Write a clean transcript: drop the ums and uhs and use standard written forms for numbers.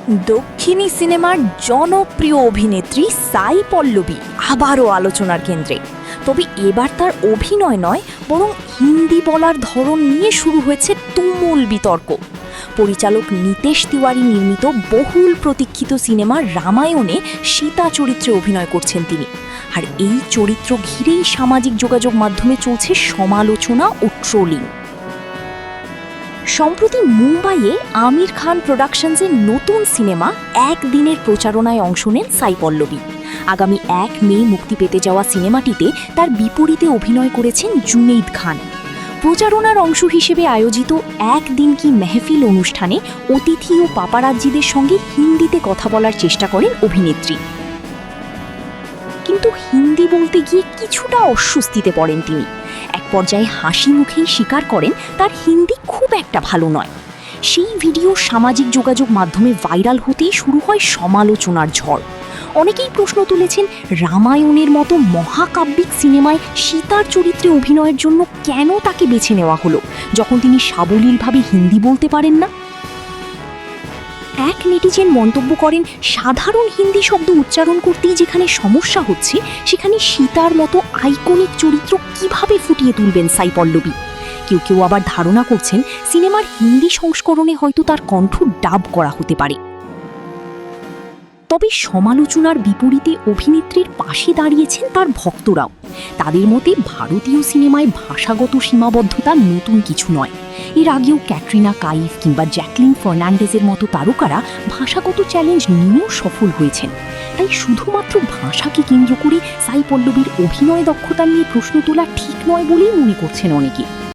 দক্ষিণী সিনেমার জনপ্রিয় অভিনেত্রী সাই পল্লবী আবারও আলোচনার কেন্দ্রে। তবে এবার তার অভিনয় নয়, বরং হিন্দি বলার ধরন নিয়ে শুরু হয়েছে তুমুল বিতর্ক। পরিচালক নিতেশ তিওয়ারি নির্মিত বহুল প্রতীক্ষিত সিনেমা রামায়ণে সীতা চরিত্রে অভিনয় করছেন তিনি। আর এই চরিত্র ঘিরেই সামাজিক যোগাযোগ মাধ্যমে চলছে সমালোচনা ও ট্রোলিং। সম্প্রতি মুম্বাইয়ে আমির খান প্রোডাকশনসের নতুন সিনেমা একদিনের প্রচারণায় অংশ নেন সাই পল্লবী। আগামী ১ মে মুক্তি পেতে যাওয়া সিনেমাটিতে তার বিপরীতে অভিনয় করেছেন জুনেইদ খান। প্রচারণার অংশ হিসেবে আয়োজিত একদিন কি মেহফিল অনুষ্ঠানে অতিথি ও পাপারাজ্জিদের সঙ্গে হিন্দিতে কথা বলার চেষ্টা করেন অভিনেত্রী। কিন্তু হিন্দি বলতে গিয়ে কিছুটা অস্বস্তিতে পড়েন তিনি। এক পর্যায়ে হাসি মুখেই স্বীকার করেন তার হিন্দি খুব একটা ভালো নয়। সেই ভিডিও সামাজিক যোগাযোগ মাধ্যমে ভাইরাল হতেই শুরু হয় সমালোচনার ঝড়। অনেকেই প্রশ্ন তুলেছেন, রামায়ণের মতো মহাকাব্যিক সিনেমায় সীতার চরিত্রে অভিনয়ের জন্য কেন তাকে বেছে নেওয়া হলো, যখন তিনি সাবলীলভাবে হিন্দি বলতে পারেন না। এক নেটিজেন মন্তব্য করেন, সাধারণ হিন্দি শব্দ উচ্চারণ করতেই যেখানে সমস্যা হচ্ছে, সেখানে সীতার মতো আইকনিক চরিত্র কিভাবে ফুটিয়ে তুলবেন সাই পল্লবী। কেউ কেউ আবার ধারণা করছেন সিনেমার হিন্দি সংস্করণে হয়তো তার কণ্ঠ ডাব করা হতে পারে। তবে সমালোচনার বিপরীতে অভিনেত্রীর পাশে দাঁড়িয়েছেন তার ভক্তরাও। তাদের মতে ভারতীয় সিনেমায় ভাষাগত সীমাবদ্ধতা নতুন কিছু নয়। এর আগেও ক্যাটরিনা কাইফ কিংবা জ্যাকলিন ফার্নান্ডেজের মতো তারকারা ভাষাগত চ্যালেঞ্জ নিয়েও সফল হয়েছেন। তাই শুধুমাত্র ভাষাকে কেন্দ্র করে সাই পল্লবীর অভিনয় দক্ষতা নিয়ে প্রশ্ন তোলা ঠিক নয় বলেই মনে করছেন অনেকে।